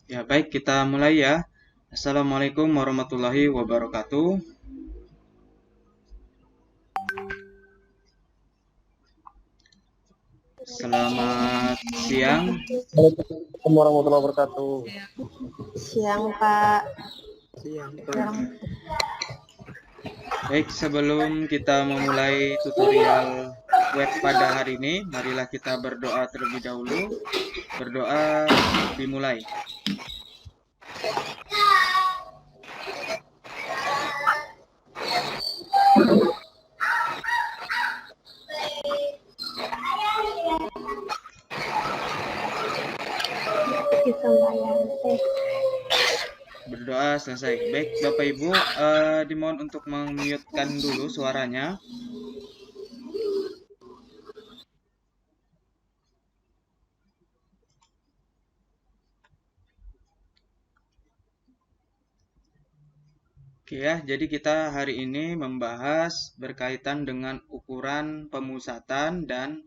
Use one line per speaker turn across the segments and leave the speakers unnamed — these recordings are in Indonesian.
Ya, baik, kita mulai ya. Assalamualaikum warahmatullahi wabarakatuh. Selamat siang.
Assalamualaikum warahmatullahi wabarakatuh.
Siang, Pak.
Siang,
Siang.
Baik, sebelum kita memulai tutorial web pada hari ini, marilah kita berdoa terlebih dahulu. Berdoa dimulai.
Kita bayar teh.
Berdoa selesai. Baik, Bapak Ibu, dimohon untuk mute-kan dulu suaranya. Oke ya, jadi kita hari ini membahas berkaitan dengan ukuran pemusatan dan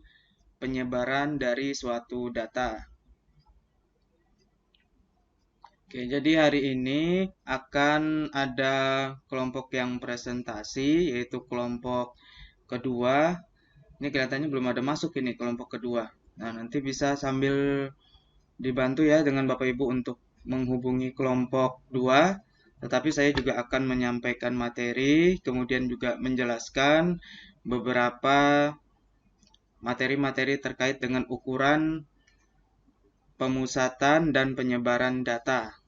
penyebaran dari suatu data. Oke, jadi hari ini akan ada kelompok yang presentasi, yaitu kelompok kedua. Ini kelihatannya belum ada masuk ini kelompok kedua. Nah, nanti bisa sambil dibantu ya dengan Bapak Ibu untuk menghubungi kelompok 2. Tetapi saya juga akan menyampaikan materi, kemudian juga menjelaskan beberapa materi-materi terkait dengan ukuran pemusatan dan penyebaran data.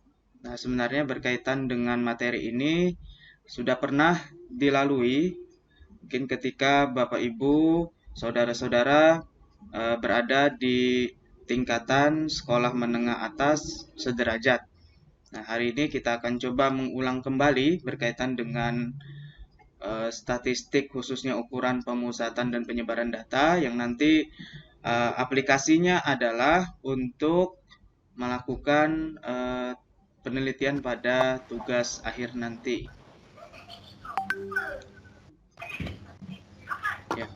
Nah, sebenarnya berkaitan dengan materi ini sudah pernah dilalui, mungkin ketika Bapak Ibu, saudara-saudara berada di tingkatan sekolah menengah atas sederajat. Nah, hari ini kita akan coba mengulang kembali berkaitan dengan statistik khususnya ukuran pemusatan dan penyebaran data yang nanti aplikasinya adalah untuk melakukan penelitian pada tugas akhir nanti. Ya.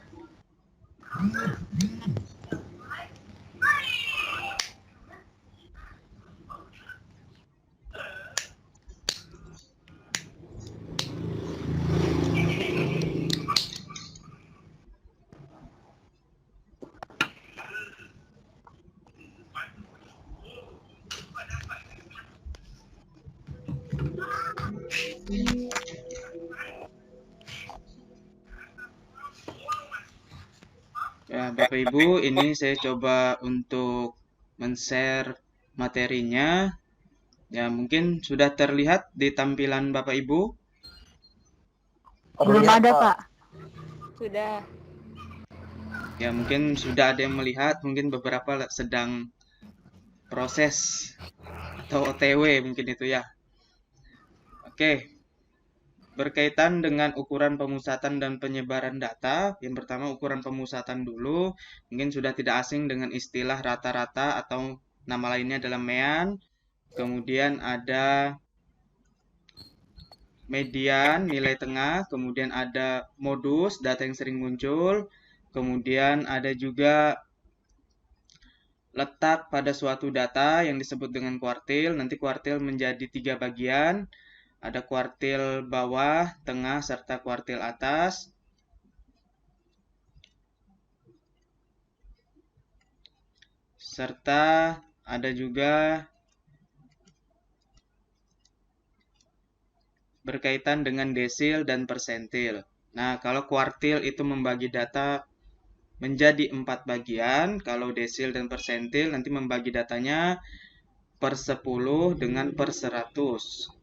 Ya, Bapak Ibu, ini saya coba untuk men-share materinya. Ya, mungkin sudah terlihat di tampilan Bapak Ibu.
Belum ada, Pak. Sudah.
Ya, mungkin sudah ada yang melihat, mungkin beberapa sedang proses atau OTW mungkin itu ya. Oke, berkaitan dengan ukuran pemusatan dan penyebaran data, yang pertama ukuran pemusatan dulu, mungkin sudah tidak asing dengan istilah rata-rata atau nama lainnya adalah mean. Kemudian ada median, nilai tengah, kemudian ada modus, data yang sering muncul, kemudian ada juga letak pada suatu data yang disebut dengan kuartil. Nanti kuartil menjadi 3 bagian, ada kuartil bawah, tengah, serta kuartil atas. Serta ada juga berkaitan dengan desil dan persentil. Nah, kalau kuartil itu membagi data menjadi 4 bagian, kalau desil dan persentil nanti membagi datanya per 10 dengan per 100.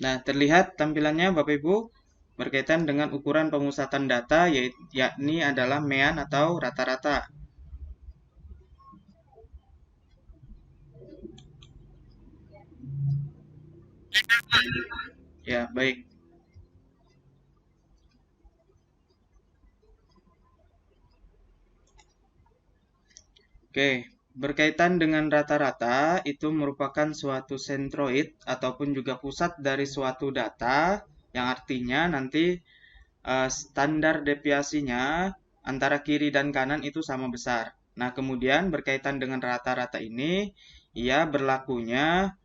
Nah, terlihat tampilannya Bapak Ibu? berkaitan dengan ukuran pemusatan data, yakni adalah mean atau rata-rata. Ya, baik. Oke, berkaitan dengan rata-rata itu merupakan suatu sentroid ataupun juga pusat dari suatu data yang artinya nanti standar deviasinya antara kiri dan kanan itu sama besar. Nah, kemudian berkaitan dengan rata-rata ini, ia berlakunya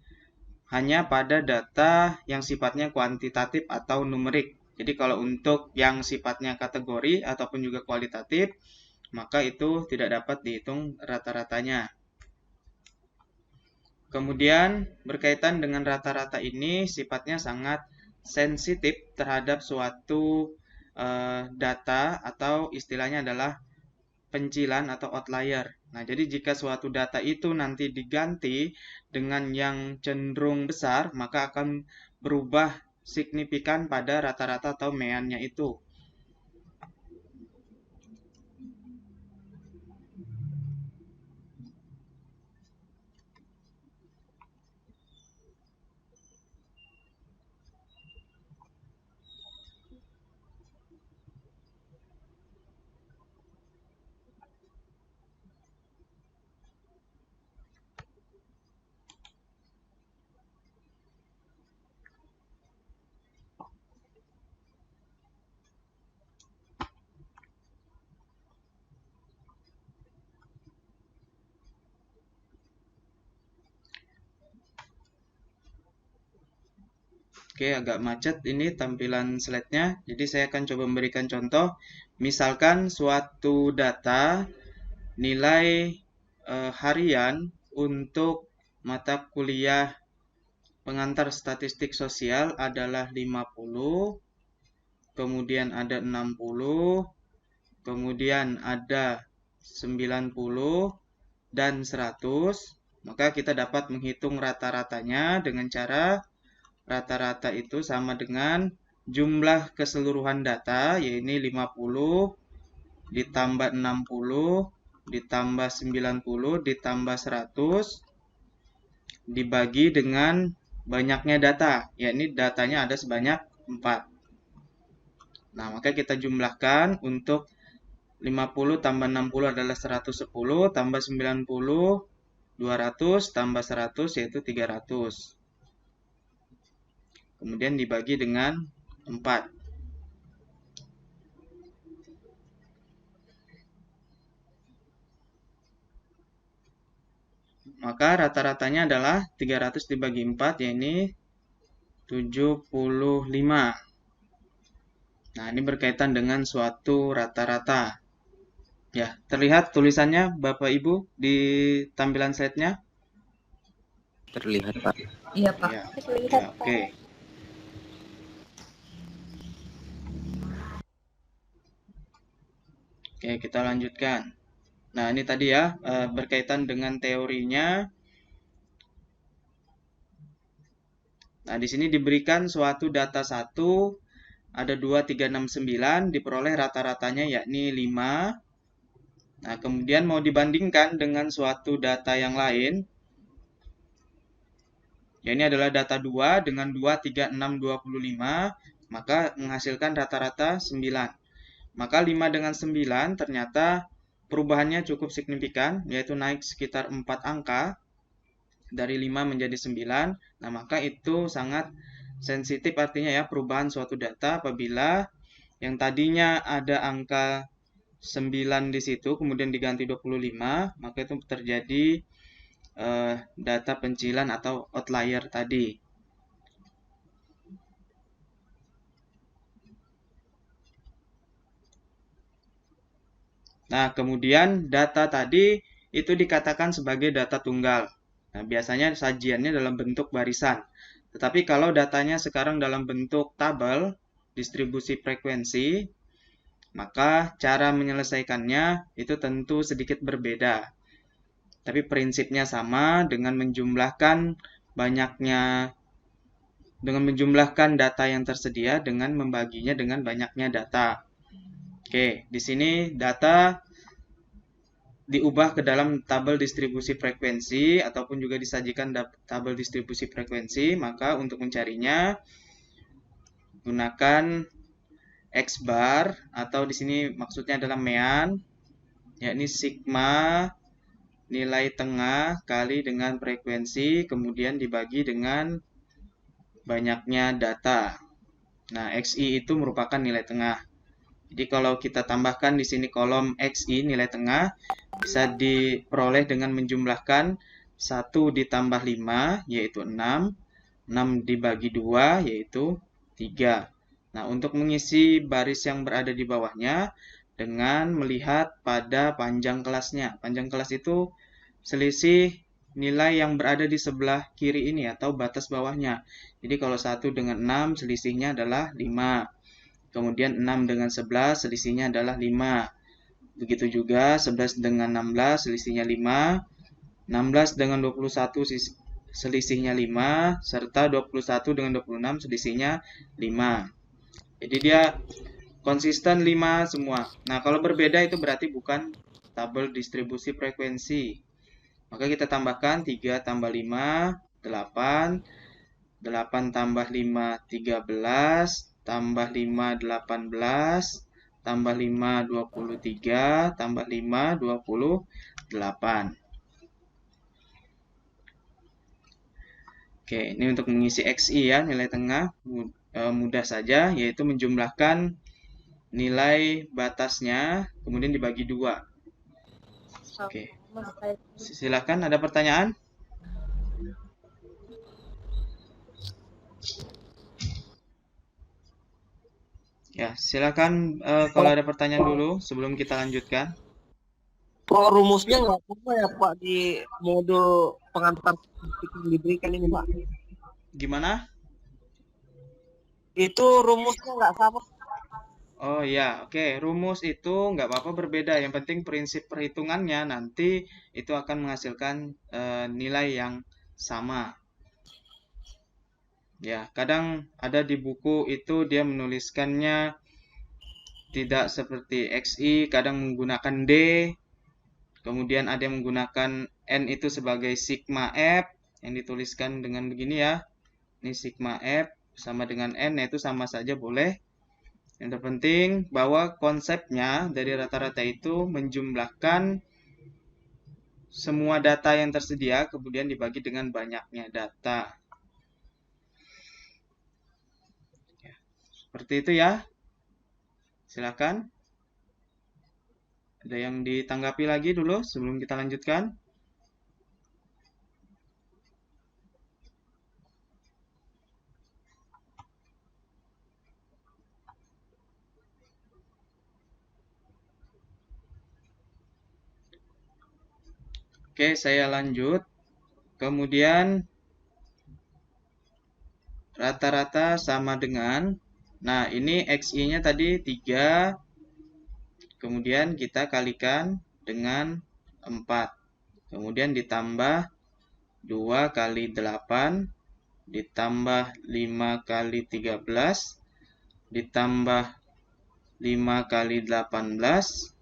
hanya pada data yang sifatnya kuantitatif atau numerik. Jadi kalau untuk yang sifatnya kategori ataupun juga kualitatif, maka itu tidak dapat dihitung rata-ratanya. Kemudian berkaitan dengan rata-rata ini sifatnya sangat sensitif terhadap suatu data atau istilahnya adalah pencilan atau outlier. Nah, jadi jika suatu data itu nanti diganti dengan yang cenderung besar, maka akan berubah signifikan pada rata-rata atau meannya itu. Oke, agak macet ini tampilan slide-nya. Jadi saya akan coba memberikan contoh. Misalkan suatu data nilai harian untuk mata kuliah pengantar statistik sosial adalah 50, kemudian ada 60, kemudian ada 90 dan 100. Maka kita dapat menghitung rata-ratanya dengan cara rata-rata itu sama dengan jumlah keseluruhan data, yaitu 50 ditambah 60 ditambah 90 ditambah 100 dibagi dengan banyaknya data, yakni datanya ada sebanyak 4. Nah, maka kita jumlahkan untuk 50 tambah 60 adalah 110, tambah 90 200, tambah 100 yaitu 300. Kemudian dibagi dengan 4. Maka rata-ratanya adalah 300 dibagi 4, yaitu 75. Nah, ini berkaitan dengan suatu rata-rata. Ya, terlihat tulisannya Bapak Ibu di tampilan slide-nya?
Terlihat, Pak.
Iya, Pak.
Ya,
Terlihat,
ya, oke. Oke, kita lanjutkan. Nah, ini tadi ya, berkaitan dengan teorinya. Nah, di sini diberikan suatu data 1, ada 2, 3, 6, 9, diperoleh rata-ratanya yakni 5. Nah, kemudian mau dibandingkan dengan suatu data yang lain. Ya, ini adalah data 2 dengan 2, 3, 6, 25, maka menghasilkan rata-rata 9. Maka 5 dengan 9 ternyata perubahannya cukup signifikan, yaitu naik sekitar 4 angka, dari 5 menjadi 9. Nah, maka itu sangat sensitif artinya ya perubahan suatu data apabila yang tadinya ada angka 9 di situ, kemudian diganti 25, maka itu terjadi data pencilan atau outlier tadi. Nah, kemudian data tadi itu dikatakan sebagai data tunggal. Nah, biasanya sajiannya dalam bentuk barisan. Tetapi kalau datanya sekarang dalam bentuk tabel, distribusi frekuensi, maka cara menyelesaikannya itu tentu sedikit berbeda. Tapi prinsipnya sama dengan menjumlahkan banyaknya dengan menjumlahkan data yang tersedia dengan membaginya dengan banyaknya data. Oke, di sini data diubah ke dalam tabel distribusi frekuensi ataupun juga disajikan tabel distribusi frekuensi. Maka untuk mencarinya gunakan X bar atau di sini maksudnya adalah mean, yakni sigma nilai tengah kali dengan frekuensi kemudian dibagi dengan banyaknya data. Nah, XI itu merupakan nilai tengah. Jadi kalau kita tambahkan di sini kolom XI nilai tengah bisa diperoleh dengan menjumlahkan 1 ditambah 5 yaitu 6, 6 dibagi 2 yaitu 3. Nah, untuk mengisi baris yang berada di bawahnya dengan melihat pada panjang kelasnya. Panjang kelas itu selisih nilai yang berada di sebelah kiri ini atau batas bawahnya. Jadi kalau 1 dengan 6 selisihnya adalah 5. Kemudian 6 dengan 11 selisihnya adalah 5. Begitu juga 11 dengan 16 selisihnya 5. 16 dengan 21 selisihnya 5. Serta 21 dengan 26 selisihnya 5. Jadi dia konsisten 5 semua. Nah, kalau berbeda itu berarti bukan tabel distribusi frekuensi. Maka kita tambahkan 3 tambah 5, 8. 8 tambah 5, 13. Tambah 5, 18. Tambah 5, 23. Tambah 5, 28. Oke, ini untuk mengisi XI ya, nilai tengah. Mudah saja, yaitu menjumlahkan nilai batasnya, kemudian dibagi 2. Oke, silakan, ada pertanyaan? Ya, silakan kalau ada pertanyaan dulu sebelum kita lanjutkan.
Kok rumusnya nggak apa ya Pak di modul pengantar yang diberikan ini Pak?
Gimana?
Itu rumusnya nggak sama.
Oh ya, oke. Rumus itu nggak apa-apa berbeda. Yang penting prinsip perhitungannya nanti itu akan menghasilkan nilai yang sama. Ya, kadang ada di buku itu dia menuliskannya tidak seperti XI, kadang menggunakan D, kemudian ada yang menggunakan N itu sebagai sigma F, yang dituliskan dengan begini ya. Ini sigma F sama dengan N, itu sama saja boleh. Yang terpenting bahwa konsepnya dari rata-rata itu menjumlahkan semua data yang tersedia, kemudian dibagi dengan banyaknya data. Seperti itu ya. Silakan. Ada yang ditanggapi lagi dulu sebelum kita lanjutkan? Oke, saya lanjut. Kemudian rata-rata sama dengan, nah ini XI-nya tadi 3, kemudian kita kalikan dengan 4. Kemudian ditambah 2 kali 8, ditambah 5 kali 13, ditambah 5 kali 18,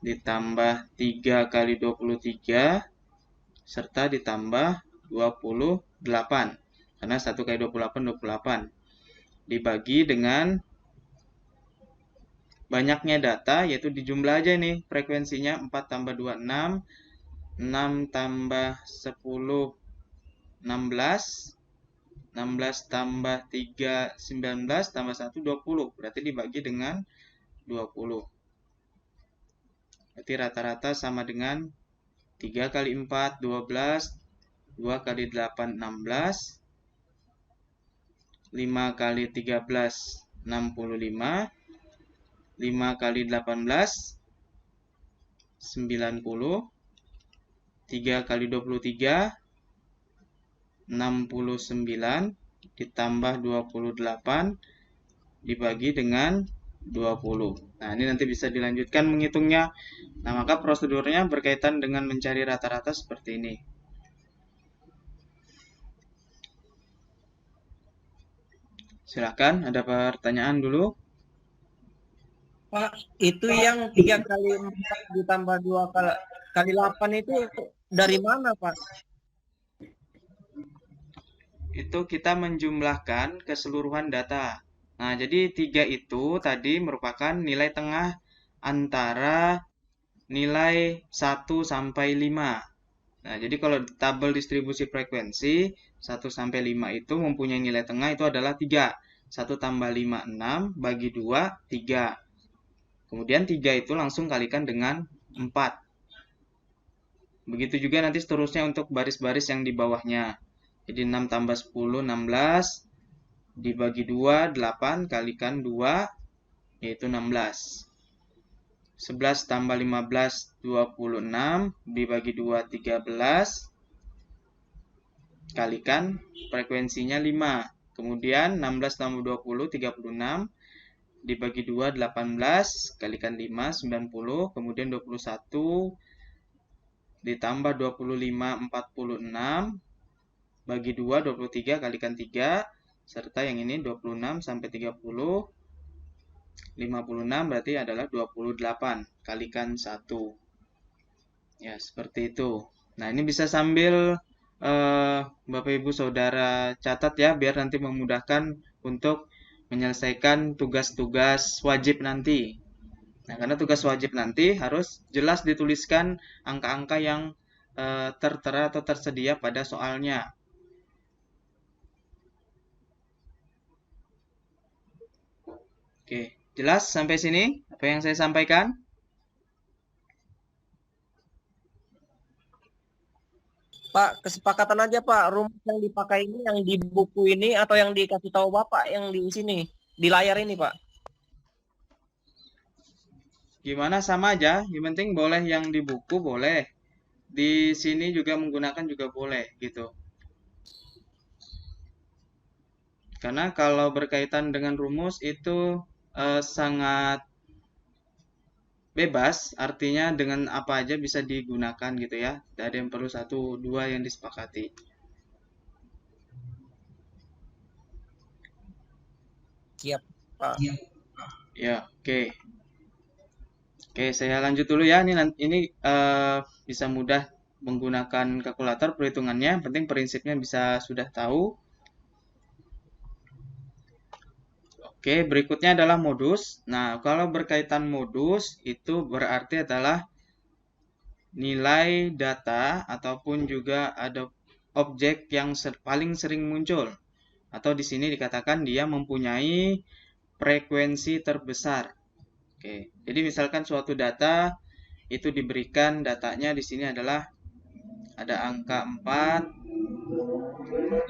ditambah 3 kali 23, serta ditambah 28. Karena 1 kali 28, 28. Dibagi dengan banyaknya data, yaitu dijumlah aja nih frekuensinya. 4 tambah 2, 6. 6 tambah 10, 16. 16 tambah 3, 19. Tambah 1, 20. Berarti dibagi dengan 20. Berarti rata-rata sama dengan 3 kali 4, 12. 2 kali 8, 16. 5 kali 13, 65. 5 kali 18, 90. 3 kali 23, 69. Ditambah 28, dibagi dengan 20. Nah, ini nanti bisa dilanjutkan menghitungnya. Nah, maka prosedurnya berkaitan dengan mencari rata-rata seperti ini. Silakan, ada pertanyaan dulu.
Pak, itu yang 3 kali 4 ditambah 2 kali 8 itu dari mana, Pak?
Itu kita menjumlahkan keseluruhan data. Nah, jadi 3 itu tadi merupakan nilai tengah antara nilai 1 sampai 5. Nah, jadi kalau tabel distribusi frekuensi 1 sampai 5 itu mempunyai nilai tengah itu adalah 3. 1 tambah 5, 6, bagi 2, 3. Kemudian 3 itu langsung kalikan dengan 4. Begitu juga nanti seterusnya untuk baris-baris yang di bawahnya. Jadi 6 tambah 10, 16. Dibagi 2, 8. Kalikan 2, yaitu 16. 11 tambah 15, 26. Dibagi 2, 13. Kalikan frekuensinya 5. Kemudian 16 tambah 20, 36. Dibagi 2, 18. Kalikan 5, 90. Kemudian 21. Ditambah 25, 46. Bagi 2, 23. Kalikan 3. Serta yang ini 26 sampai 30. 56 berarti adalah 28. Kalikan 1. Ya, seperti itu. Nah, ini bisa sambil Bapak Ibu Saudara catat ya, biar nanti memudahkan untuk menyelesaikan tugas-tugas wajib nanti. Nah, karena tugas wajib nanti harus jelas dituliskan angka-angka yang tertera atau tersedia pada soalnya. Oke, jelas sampai sini apa yang saya sampaikan?
Pak, kesepakatan aja Pak, rumus yang dipakai ini yang di buku ini atau yang dikasih tahu Bapak yang di sini, di layar ini Pak?
Gimana sama aja, yang penting boleh yang di buku boleh. Di sini juga menggunakan juga boleh gitu. Karena kalau berkaitan dengan rumus itu sangat bebas, artinya dengan apa aja bisa digunakan gitu ya. Tidak ada yang perlu 1, 2 yang disepakati.
Siap Pak.
Ya, oke. Oke, saya lanjut dulu ya. Ini bisa mudah menggunakan kalkulator perhitungannya. Yang penting prinsipnya bisa sudah tahu. Oke, berikutnya adalah modus. Nah, kalau berkaitan modus itu berarti adalah nilai data ataupun juga ada objek yang paling sering muncul. Atau di sini dikatakan dia mempunyai frekuensi terbesar. Oke, jadi misalkan suatu data itu diberikan datanya di sini adalah ada angka 4,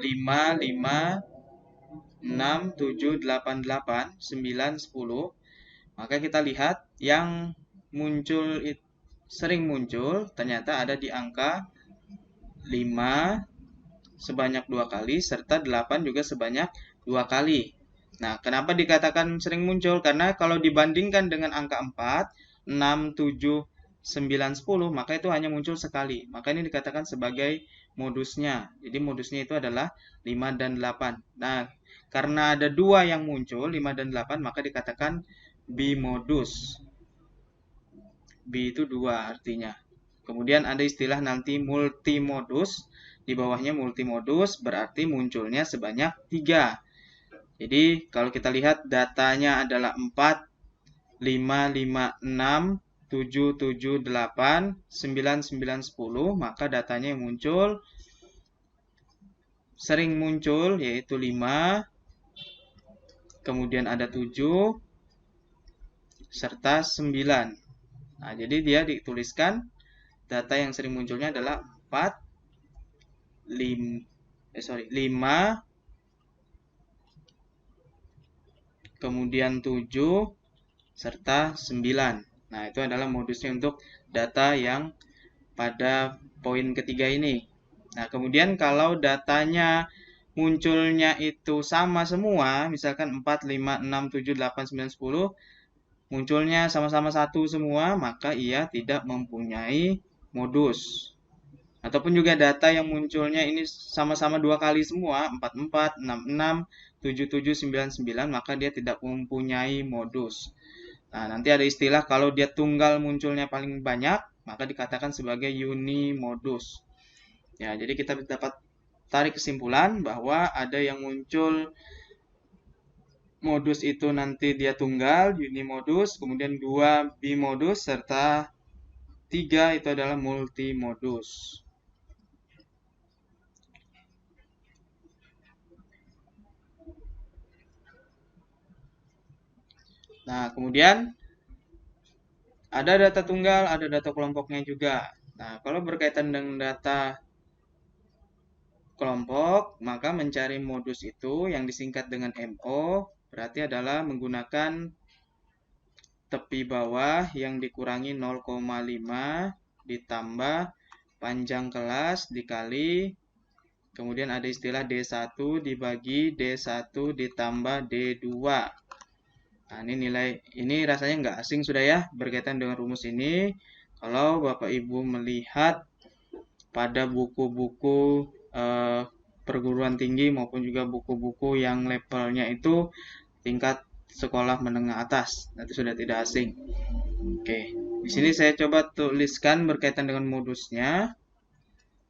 5, 5, 6, 7, 8, 8, 9, 10. Maka kita lihat yang muncul sering muncul ternyata ada di angka 5 sebanyak 2 kali serta 8 juga sebanyak 2 kali. Nah, kenapa dikatakan sering muncul? Karena kalau dibandingkan dengan angka 4, 6, 7, 9, 10, maka itu hanya muncul sekali. Maka ini dikatakan sebagai modusnya. Jadi modusnya itu adalah 5 dan 8. Nah, karena ada 2 yang muncul, 5 dan 8, maka dikatakan bimodus. Bi itu 2 artinya. Kemudian ada istilah nanti multimodus. Di bawahnya multimodus berarti munculnya sebanyak 3. Jadi kalau kita lihat datanya adalah 4, 5, 5, 6, 7, 7, 8, 9, 9, 10. Maka datanya yang muncul, sering muncul yaitu 5. Kemudian ada 7 serta 9. Nah, jadi dia dituliskan data yang sering munculnya adalah 4, 5, kemudian 7, serta 9. Nah, itu adalah modusnya untuk data yang pada poin ketiga ini. Nah, kemudian kalau datanya munculnya itu sama semua, misalkan 4, 5, 6, 7, 8, 9, 10, munculnya sama-sama 1 semua, maka ia tidak mempunyai modus. Ataupun juga data yang munculnya ini sama-sama 2 kali semua, 4, 4, 6, 6, 7799, maka dia tidak mempunyai modus. Nah, nanti ada istilah kalau dia tunggal munculnya paling banyak, maka dikatakan sebagai unimodus. Ya, jadi kita dapat tarik kesimpulan bahwa ada yang muncul modus itu nanti dia tunggal, unimodus, kemudian 2 bimodus, serta 3 itu adalah multimodus. Nah, kemudian ada data tunggal, ada data kelompoknya juga. Nah, kalau berkaitan dengan data kelompok, maka mencari modus itu yang disingkat dengan MO berarti adalah menggunakan tepi bawah yang dikurangi 0,5 ditambah panjang kelas dikali, kemudian ada istilah D1 dibagi D1 ditambah D2. Nah, ini rasanya nggak asing sudah ya berkaitan dengan rumus ini. Kalau Bapak Ibu melihat pada buku-buku perguruan tinggi maupun juga buku-buku yang levelnya itu tingkat sekolah menengah atas, nanti sudah tidak asing. Oke, di sini saya coba tuliskan berkaitan dengan modusnya.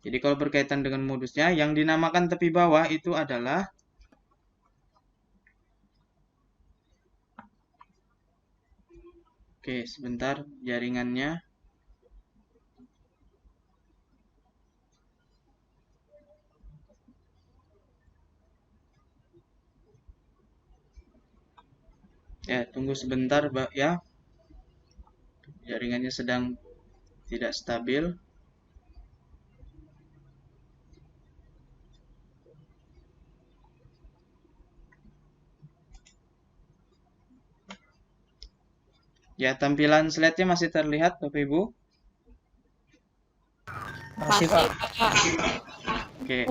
Jadi kalau berkaitan dengan modusnya, yang dinamakan tepi bawah itu adalah oke, sebentar jaringannya. Ya, tunggu sebentar, Mbak ya. Jaringannya sedang tidak stabil. Ya, tampilan slide-nya masih terlihat, Bapak Ibu?
Masih Pak.
Oke.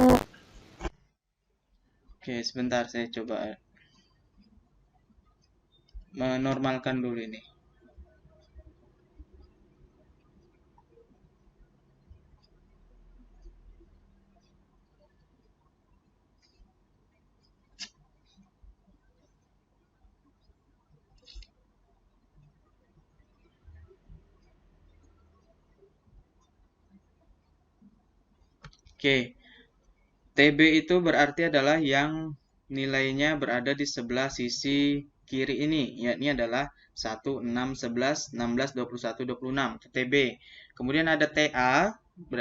Oke, sebentar saya coba menormalkan dulu ini. Oke, TB itu berarti adalah yang nilainya berada di sebelah sisi kiri ini, yakni adalah 1, 6, 11, 16, 21, 26, TB. Kemudian ada TA,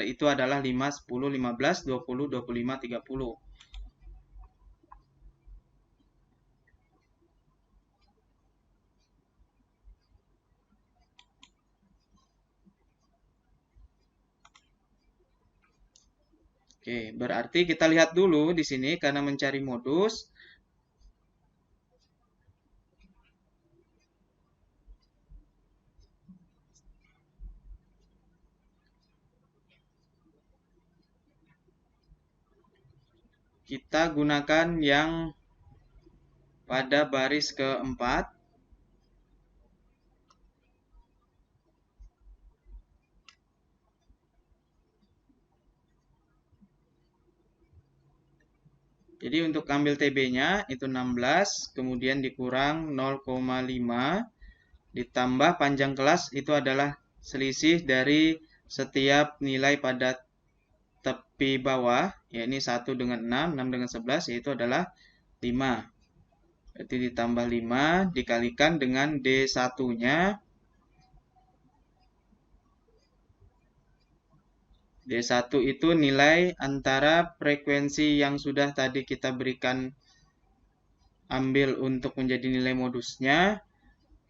itu adalah 5, 10, 15, 20, 25, 30. Oke, berarti kita lihat dulu di sini karena mencari modus. Kita gunakan yang pada baris keempat. Jadi untuk ambil TB-nya itu 16, kemudian dikurang 0,5, ditambah panjang kelas itu adalah selisih dari setiap nilai pada tepi bawah, yakni 1 dengan 6, 6 dengan 11, yaitu adalah 5. Berarti ditambah 5 dikalikan dengan D1-nya. D1 itu nilai antara frekuensi yang sudah tadi kita berikan ambil untuk menjadi nilai modusnya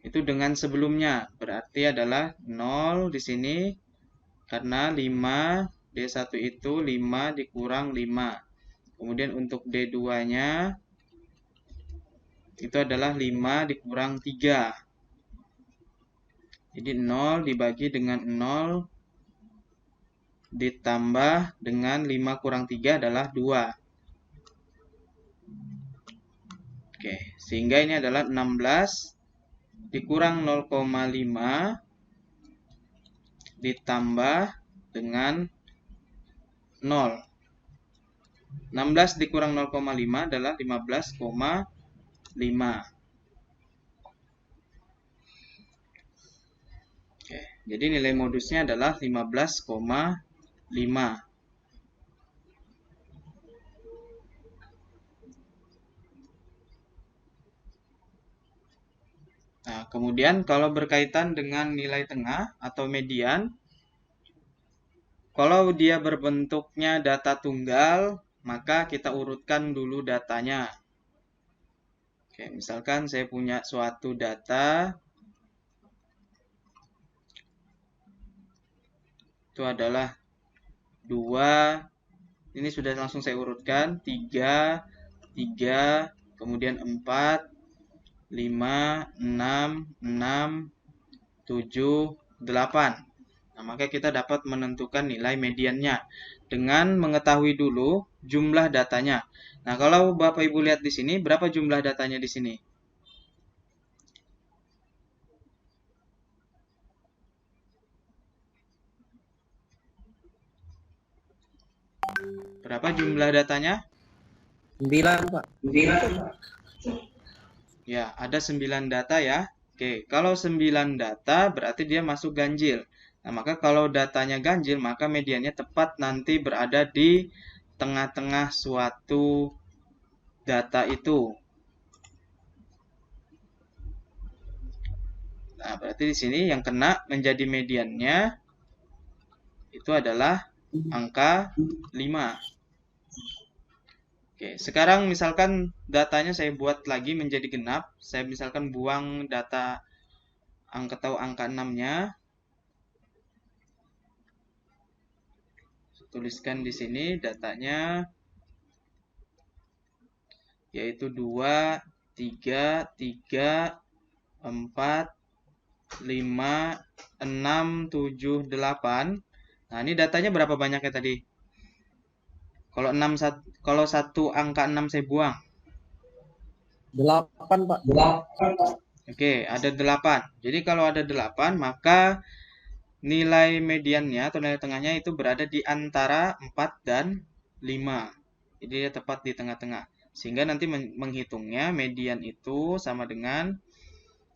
itu dengan sebelumnya. Berarti adalah 0 di sini karena 5 D1 itu 5 dikurang 5. Kemudian untuk D2-nya itu adalah 5 dikurang 3. Jadi 0 dibagi dengan 0 ditambah dengan 5 kurang 3 adalah 2. Oke, sehingga ini adalah 16 dikurang 0,5 ditambah dengan 0. 16 dikurang 0,5 adalah 15,5. Oke, jadi nilai modusnya adalah 15,5. Nah, kemudian kalau berkaitan dengan nilai tengah atau median, kalau dia berbentuknya data tunggal, maka kita urutkan dulu datanya. Oke, misalkan saya punya suatu data, itu adalah 2, ini sudah langsung saya urutkan, 3, 3, kemudian 4, 5, 6, 7, 8. Nah, maka kita dapat menentukan nilai mediannya dengan mengetahui dulu jumlah datanya. Nah, kalau Bapak Ibu lihat di sini, berapa jumlah datanya di sini? Berapa jumlah datanya?
9, Pak. 9.
Ya, ada 9 data ya. Oke, kalau 9 data berarti dia masuk ganjil. Nah, maka kalau datanya ganjil, maka mediannya tepat nanti berada di tengah-tengah suatu data itu. Nah, berarti di sini yang kena menjadi mediannya itu adalah angka 5. Oke, sekarang misalkan datanya saya buat lagi menjadi genap. Saya misalkan buang data angka 6-nya. Tuliskan di sini datanya yaitu 2, 3, 3, 4, 5, 6, 7, 8. Nah, ini datanya berapa banyaknya tadi? Kalau satu angka 6 saya buang.
8, Pak. 8.
Oke, ada 8. Jadi kalau ada 8, maka nilai mediannya atau nilai tengahnya itu berada di antara 4 dan 5. Jadi dia tepat di tengah-tengah. Sehingga nanti menghitungnya median itu sama dengan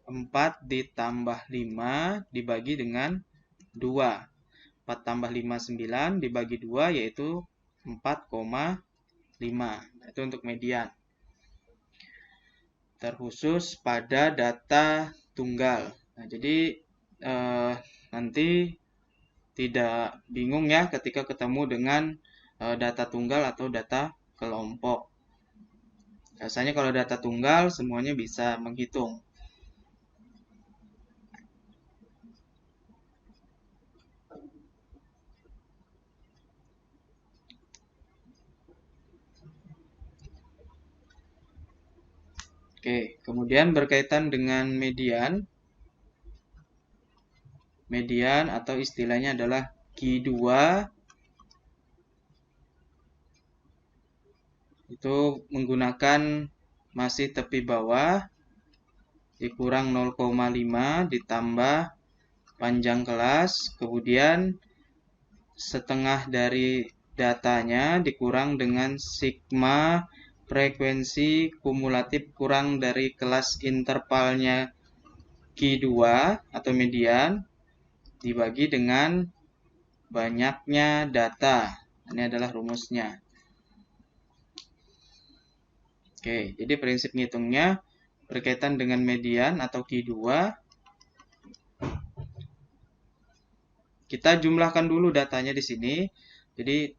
4 ditambah 5 dibagi dengan 2. 4 tambah 5, 9 dibagi 2 yaitu 4,5. Itu untuk median. Terkhusus pada data tunggal. Nah, jadi nanti tidak bingung ya ketika ketemu dengan data tunggal atau data kelompok. Biasanya kalau data tunggal semuanya bisa menghitung. Oke, kemudian berkaitan dengan median. Median atau istilahnya adalah Q2 itu menggunakan masih tepi bawah dikurang 0,5 ditambah panjang kelas, kemudian setengah dari datanya dikurang dengan sigma frekuensi kumulatif kurang dari kelas intervalnya Q2 atau median dibagi dengan banyaknya data. Ini adalah rumusnya. Oke, jadi prinsip ngitungnya berkaitan dengan median atau Q2. Kita jumlahkan dulu datanya di sini. Jadi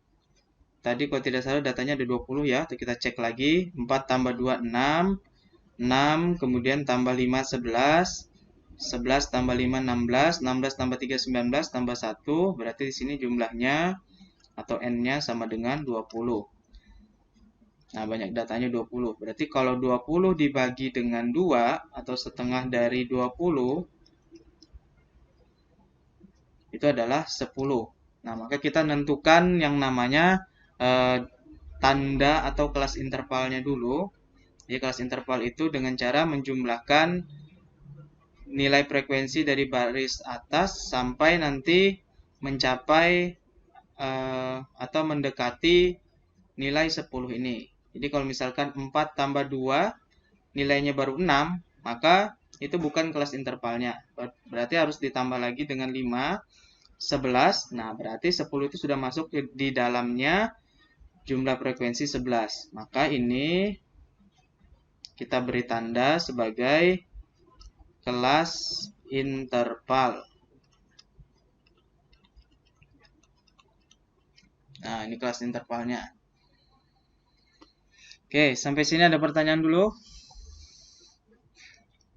tadi kalau tidak salah datanya ada 20 ya. Kita cek lagi. 4 tambah 2, 6. 6, kemudian tambah 5, 11. 11 tambah 5, 16. 16 tambah 3, 19. Tambah 1. Berarti di sini jumlahnya atau N-nya sama dengan 20. Nah, banyak datanya 20. Berarti kalau 20 dibagi dengan 2 atau setengah dari 20 itu adalah 10. Nah, maka kita tentukan yang namanya tanda atau kelas intervalnya dulu. Jadi kelas interval itu dengan cara menjumlahkan nilai frekuensi dari baris atas sampai nanti mencapai atau mendekati nilai 10 ini. Jadi kalau misalkan 4 tambah 2 nilainya baru 6, maka itu bukan kelas intervalnya. Berarti harus ditambah lagi dengan 5, 11. Nah, berarti 10 itu sudah masuk di dalamnya jumlah frekuensi 11. Maka ini kita beri tanda sebagai kelas interval. Nah, ini kelas intervalnya. Oke, sampai sini ada pertanyaan dulu.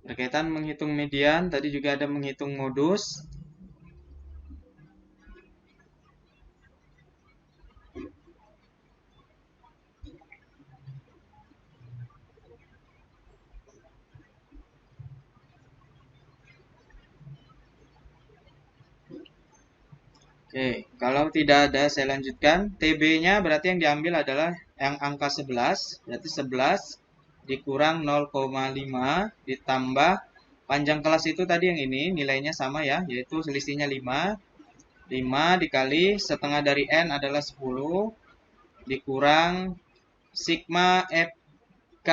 Berkaitan menghitung median, tadi juga ada menghitung modus. Oke, kalau tidak ada saya lanjutkan. TB-nya berarti yang diambil adalah yang angka 11, berarti 11 dikurang 0,5 ditambah panjang kelas itu tadi yang ini nilainya sama ya, yaitu selisihnya 5. 5 dikali setengah dari N adalah 10 dikurang sigma FK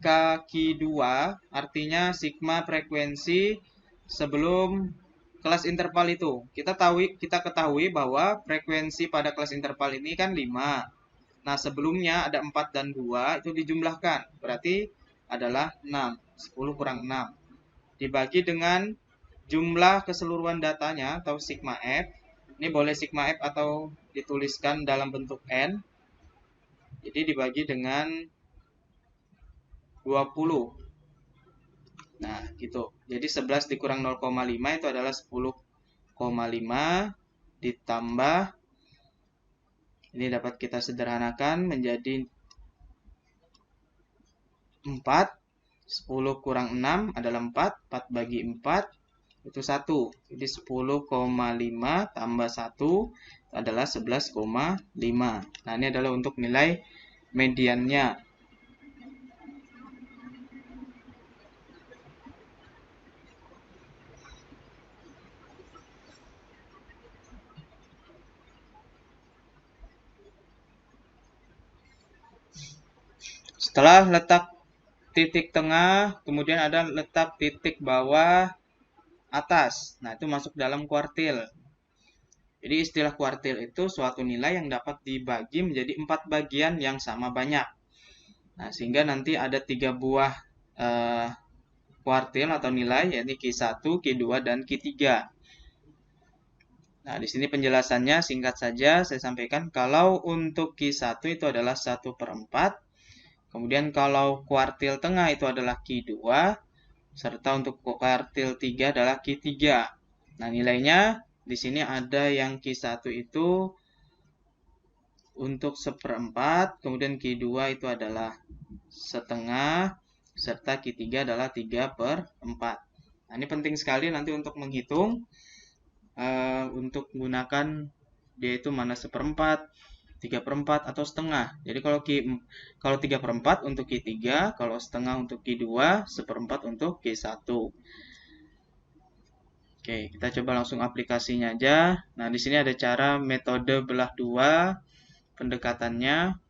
kaki 2, artinya sigma frekuensi sebelum kelas interval itu. Kita ketahui bahwa frekuensi pada kelas interval ini kan 5. Nah, sebelumnya ada 4 dan 2 itu dijumlahkan. Berarti adalah 6. 10 kurang 6. Dibagi dengan jumlah keseluruhan datanya atau sigma F. Ini boleh sigma F atau dituliskan dalam bentuk N. Jadi dibagi dengan 20. Nah, gitu. Jadi 11 dikurang 0,5 itu adalah 10,5 ditambah, ini dapat kita sederhanakan menjadi 4. 10 kurang 6 adalah 4. 4 bagi 4 itu 1. Jadi 10,5 tambah 1 adalah 11,5. Nah, ini adalah untuk nilai mediannya. Setelah letak titik tengah, kemudian ada letak titik bawah atas. Nah, itu masuk dalam kuartil. Jadi istilah kuartil itu suatu nilai yang dapat dibagi menjadi 4 bagian yang sama banyak. Nah, sehingga nanti ada 3 buah kuartil atau nilai, yaitu Q1, Q2, dan Q3. Nah, di sini penjelasannya singkat saja saya sampaikan. Kalau untuk Q1 itu adalah 1/4. Kemudian kalau kuartil tengah itu adalah Q2, serta untuk kuartil 3 adalah Q3. Nah, nilainya di sini ada yang Q1 itu untuk 1/4, kemudian Q2 itu adalah setengah, serta Q3 adalah 3/4. Nah, ini penting sekali nanti untuk menghitung, untuk menggunakan dia itu mana 1/4, 3/4 atau setengah. Jadi kalau 3/4 untuk Q3, kalau setengah untuk Q2, 1/4 untuk Q1. Oke, kita coba langsung aplikasinya aja. Nah, di sini ada cara metode belah 2 pendekatannya,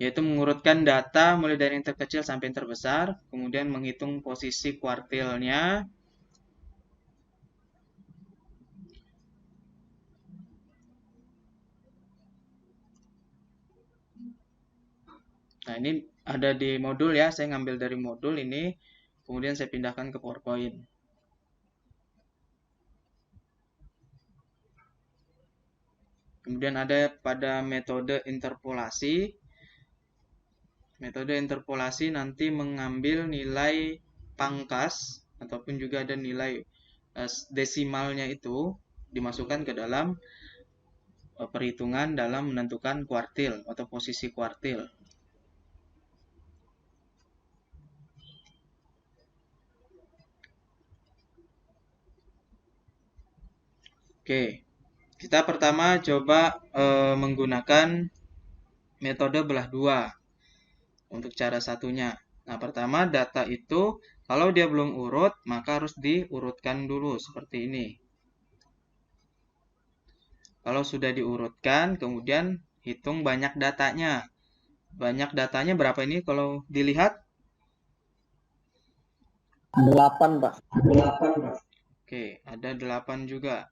yaitu mengurutkan data mulai dari yang terkecil sampai yang terbesar, kemudian menghitung posisi kuartilnya. Nah, ini ada di modul ya, saya ngambil dari modul ini, kemudian saya pindahkan ke PowerPoint. Kemudian ada pada metode interpolasi. Metode interpolasi nanti mengambil nilai pangkas, ataupun juga ada nilai desimalnya itu, dimasukkan ke dalam perhitungan dalam menentukan kuartil atau posisi kuartil. Oke, kita pertama coba menggunakan metode belah 2 untuk cara satunya. Nah, pertama data itu kalau dia belum urut, maka harus diurutkan dulu seperti ini. Kalau sudah diurutkan, kemudian hitung banyak datanya. Banyak datanya berapa ini kalau dilihat?
8, Pak.
Oke, ada 8 juga.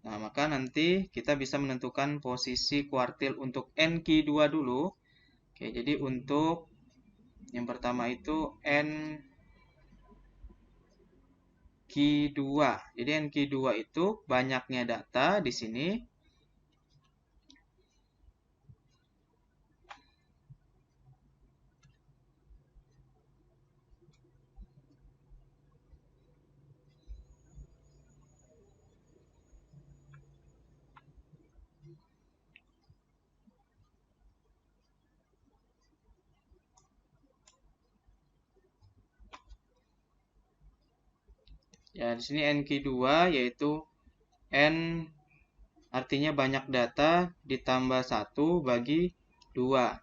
Nah, maka nanti kita bisa menentukan posisi kuartil untuk NQ2 dulu. Oke, jadi untuk yang pertama itu NQ2. Jadi NQ2 itu banyaknya data di sini. Ya, di sini NQ2 yaitu N artinya banyak data ditambah 1 bagi 2.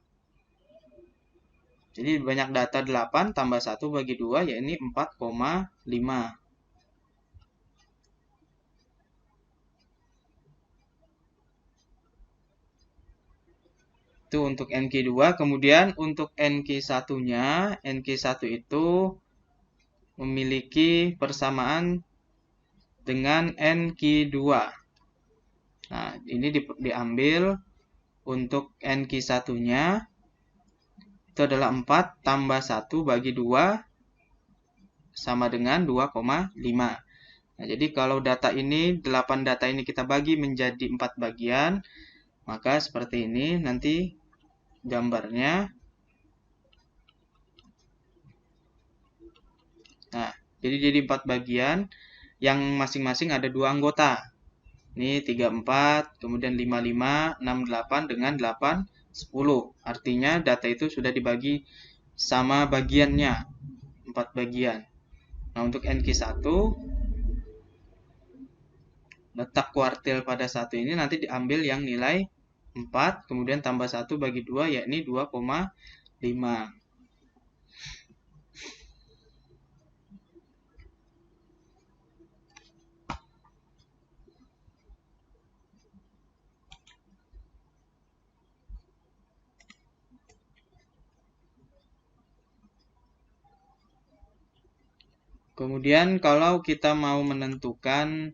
Jadi banyak data 8 tambah 1 bagi 2 ya ini 4,5. Itu untuk NQ2. Kemudian untuk NQ1-nya, NQ1 itu memiliki persamaan dengan NQ2. Nah, ini diambil untuk NQ1-nya itu adalah 4 tambah 1 bagi 2 sama dengan 2,5. Nah, jadi kalau data ini, 8 data ini kita bagi menjadi 4 bagian, maka seperti ini nanti gambarnya. Nah, jadi 4 bagian yang masing-masing ada 2 anggota. Ini 34, kemudian 55, 68 dengan 8, 10. Artinya data itu sudah dibagi sama bagiannya, 4 bagian. Nah, untuk NQ1, letak kuartil pada 1 ini nanti diambil yang nilai 4, kemudian tambah 1 bagi 2, yakni 2,5. Kemudian kalau kita mau menentukan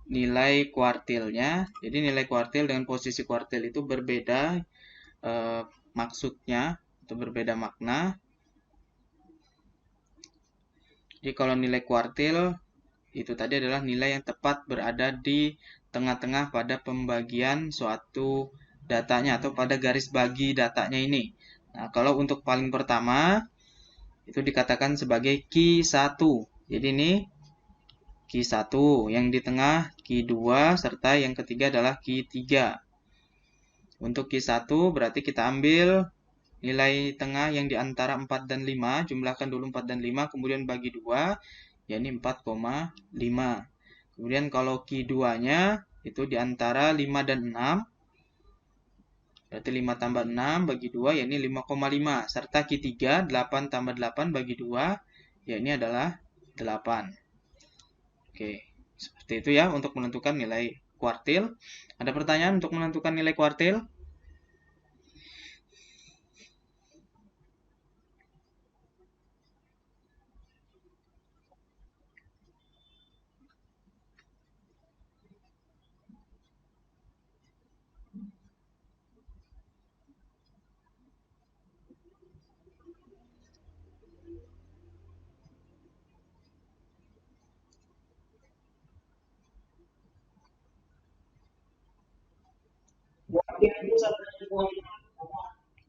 nilai kuartilnya, jadi nilai kuartil dengan posisi kuartil itu berbeda maksudnya atau berbeda makna. Jadi kalau nilai kuartil itu tadi adalah nilai yang tepat berada di tengah-tengah pada pembagian suatu datanya atau pada garis bagi datanya ini. Nah, kalau untuk paling pertama itu dikatakan sebagai Q1. Jadi ini Q1, yang di tengah Q2, serta yang ketiga adalah Q3. Untuk Q1 berarti kita ambil nilai tengah yang di antara 4 dan 5, jumlahkan dulu 4 dan 5, kemudian bagi 2, yakni 4,5. Kemudian kalau Q2-nya itu di antara 5 dan 6, berarti 5 tambah 6 bagi 2, yakni 5,5. Serta Q3, 8 tambah 8 bagi 2, yakni adalah 8. Oke, seperti itu ya untuk menentukan nilai kuartil. Ada pertanyaan untuk menentukan nilai kuartil?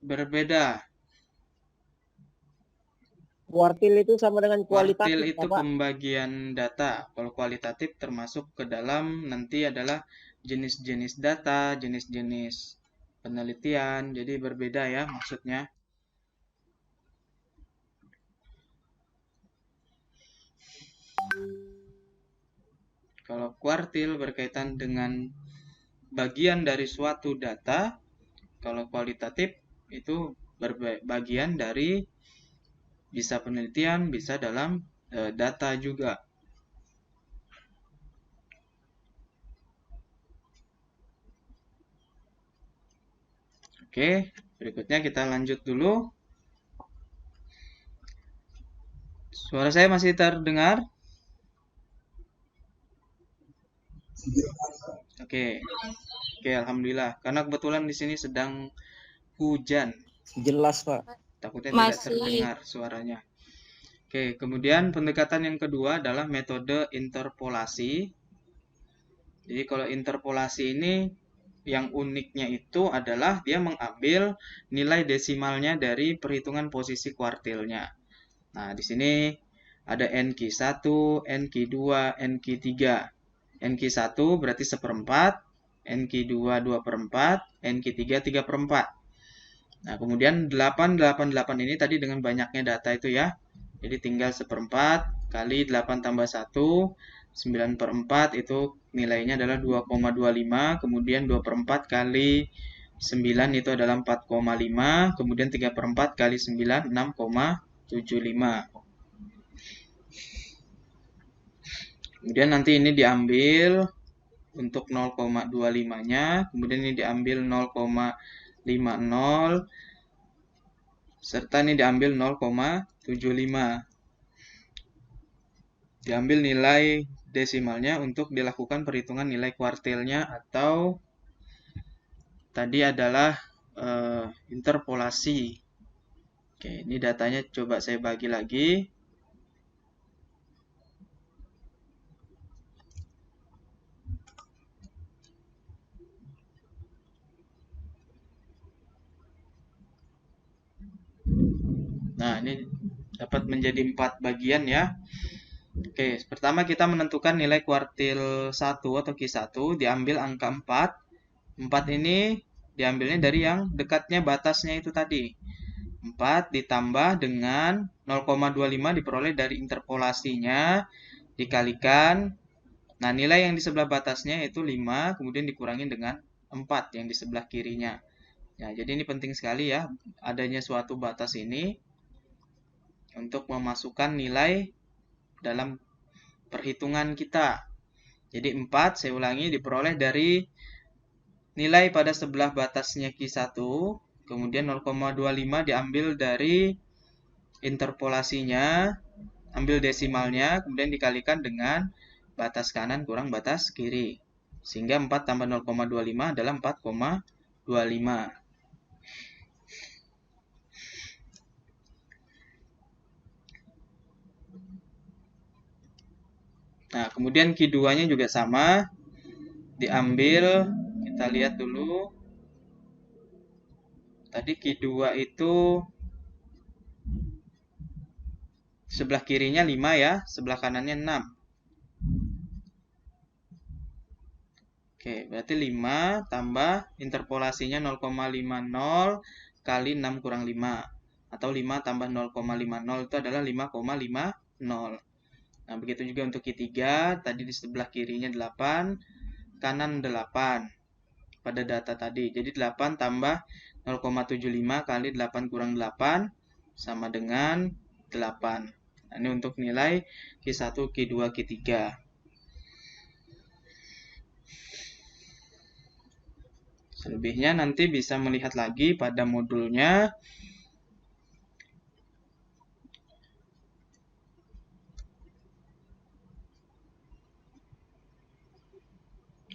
Berbeda.
Kuartil itu sama dengan
Kuartil
kualitatif,
itu
Pak.
pembagian data. Kalau kualitatif termasuk ke dalam nanti adalah jenis-jenis data, jenis-jenis penelitian. Jadi berbeda ya maksudnya. Kalau kuartil berkaitan dengan bagian dari suatu data, kalau kualitatif itu bagian dari bisa penelitian, bisa dalam data juga. Oke, berikutnya kita lanjut dulu. Suara saya masih terdengar? Oke. Oke, alhamdulillah. Karena kebetulan di sini sedang hujan.
Jelas, Pak.
Takutnya tidak
Masih.
terdengar suaranya. Oke, kemudian pendekatan yang kedua adalah metode interpolasi. Jadi kalau interpolasi ini yang uniknya itu adalah dia mengambil nilai desimalnya dari perhitungan posisi kuartilnya. Nah, di sini ada NQ1, NQ2, NQ3. NQ1 berarti 1/4, NQ2 2/4, NQ3 3/4. Nah, kemudian 888 ini tadi dengan banyaknya data itu ya. Jadi tinggal 1/4 kali 8 tambah 1, 9/4 itu nilainya adalah 2,25. Kemudian 2/4 kali 9 itu adalah 4,5. Kemudian 3/4 kali 9, 6,75. Kemudian nanti ini diambil untuk 0,25-nya. Kemudian ini diambil 0,50. Serta ini diambil 0,75. Diambil nilai desimalnya untuk dilakukan perhitungan nilai kuartilnya atau tadi adalah interpolasi. Oke, ini datanya coba saya bagi lagi. Nah, ini dapat menjadi 4 bagian ya. Oke, pertama kita menentukan nilai kuartil 1 atau Q1, diambil angka 4. 4 ini diambilnya dari yang dekatnya batasnya itu tadi. 4 ditambah dengan 0,25 diperoleh dari interpolasinya, dikalikan. Nah, nilai yang di sebelah batasnya itu 5, kemudian dikurangi dengan 4 yang di sebelah kirinya. Ya, jadi ini penting sekali ya, adanya suatu batas ini untuk memasukkan nilai dalam perhitungan kita. Jadi 4, saya ulangi, diperoleh dari nilai pada sebelah batasnya Q1, kemudian 0,25 diambil dari interpolasinya, ambil desimalnya, kemudian dikalikan dengan batas kanan kurang batas kiri. Sehingga 4 tambah 0,25 adalah 4,25. Nah, kemudian Q2-nya juga sama. Diambil, kita lihat dulu. Tadi Q2 itu sebelah kirinya 5 ya, sebelah kanannya 6. Oke, berarti 5 tambah interpolasinya 0,50 kali 6 kurang 5. Atau 5 tambah 0,50 itu adalah 5,50. Nah, begitu juga untuk Q3, tadi di sebelah kirinya 8, kanan 8 pada data tadi. Jadi 8 tambah 0,75 kali 8 kurang 8 sama dengan 8. Nah, ini untuk nilai Q1, Q2, Q3. Selebihnya nanti bisa melihat lagi pada modulnya.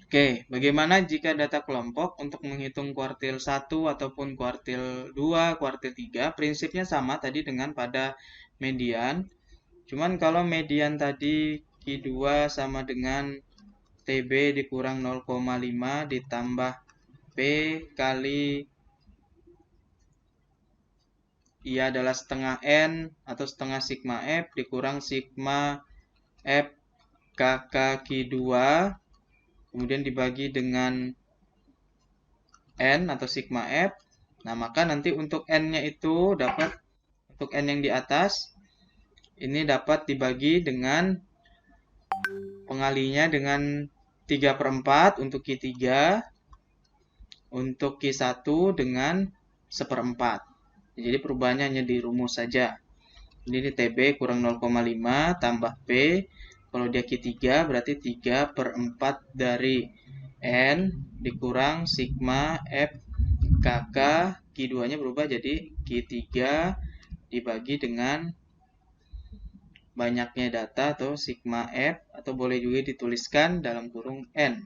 Oke, bagaimana jika data kelompok untuk menghitung kuartil 1 ataupun kuartil 2, kuartil 3? Prinsipnya sama tadi dengan pada median. Cuman kalau median tadi Q2 sama dengan TB dikurang 0,5 ditambah P kali I adalah setengah N atau setengah sigma F dikurang sigma F KK Q2. Kemudian dibagi dengan N atau sigma F. Nah, maka nanti untuk N-nya itu dapat, untuk N yang di atas, ini dapat dibagi dengan pengalinya dengan 3/4 untuk Q3, untuk Q1 dengan 1/4. Jadi perubahannya hanya di rumus saja. Ini TB kurang 0,5 tambah P. Kalau dia Q3 berarti 3/4 dari N dikurang sigma F KK, Q2-nya berubah jadi Q3 dibagi dengan banyaknya data atau sigma F, atau boleh juga dituliskan dalam kurung N.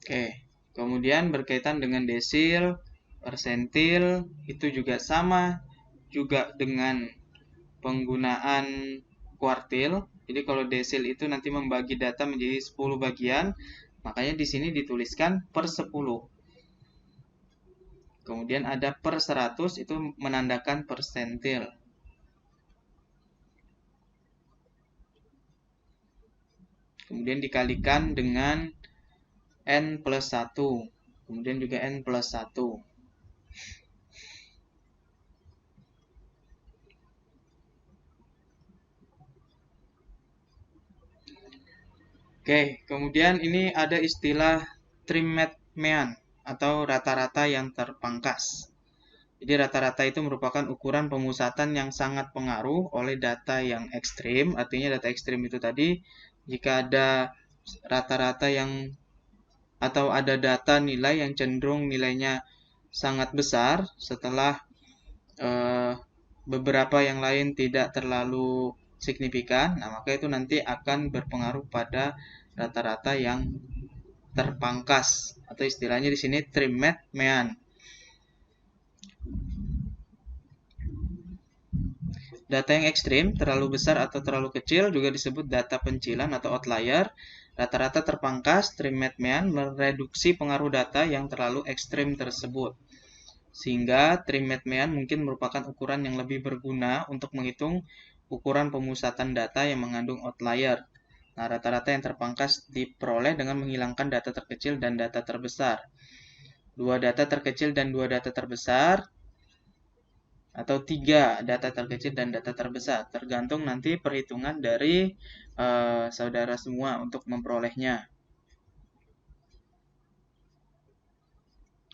Oke, kemudian berkaitan dengan desil, persentil, itu juga sama, juga dengan penggunaan kuartil. Jadi kalau desil itu nanti membagi data menjadi 10 bagian, makanya di sini dituliskan per 10. Kemudian ada per 100, itu menandakan persentil. Kemudian dikalikan dengan N plus 1. Kemudian juga N plus 1. Oke, kemudian ini ada istilah trimmed mean atau rata-rata yang terpangkas. Jadi rata-rata itu merupakan ukuran pemusatan yang sangat pengaruh oleh data yang ekstrim. Artinya data ekstrim itu tadi, jika ada rata-rata yang atau ada data nilai yang cenderung nilainya sangat besar setelah beberapa yang lain tidak terlalu signifikan, nah maka itu nanti akan berpengaruh pada rata-rata yang terpangkas atau istilahnya di sini trimmed mean. Data yang ekstrim, terlalu besar atau terlalu kecil juga disebut data pencilan atau outlier. Rata-rata terpangkas, trimmed mean, mereduksi pengaruh data yang terlalu ekstrim tersebut. Sehingga trimmed mean mungkin merupakan ukuran yang lebih berguna untuk menghitung ukuran pemusatan data yang mengandung outlier. Nah, rata-rata yang terpangkas diperoleh dengan menghilangkan data terkecil dan data terbesar. Dua data terkecil dan dua data terbesar, atau 3 data terkecil dan data terbesar, tergantung nanti perhitungan dari saudara semua untuk memperolehnya.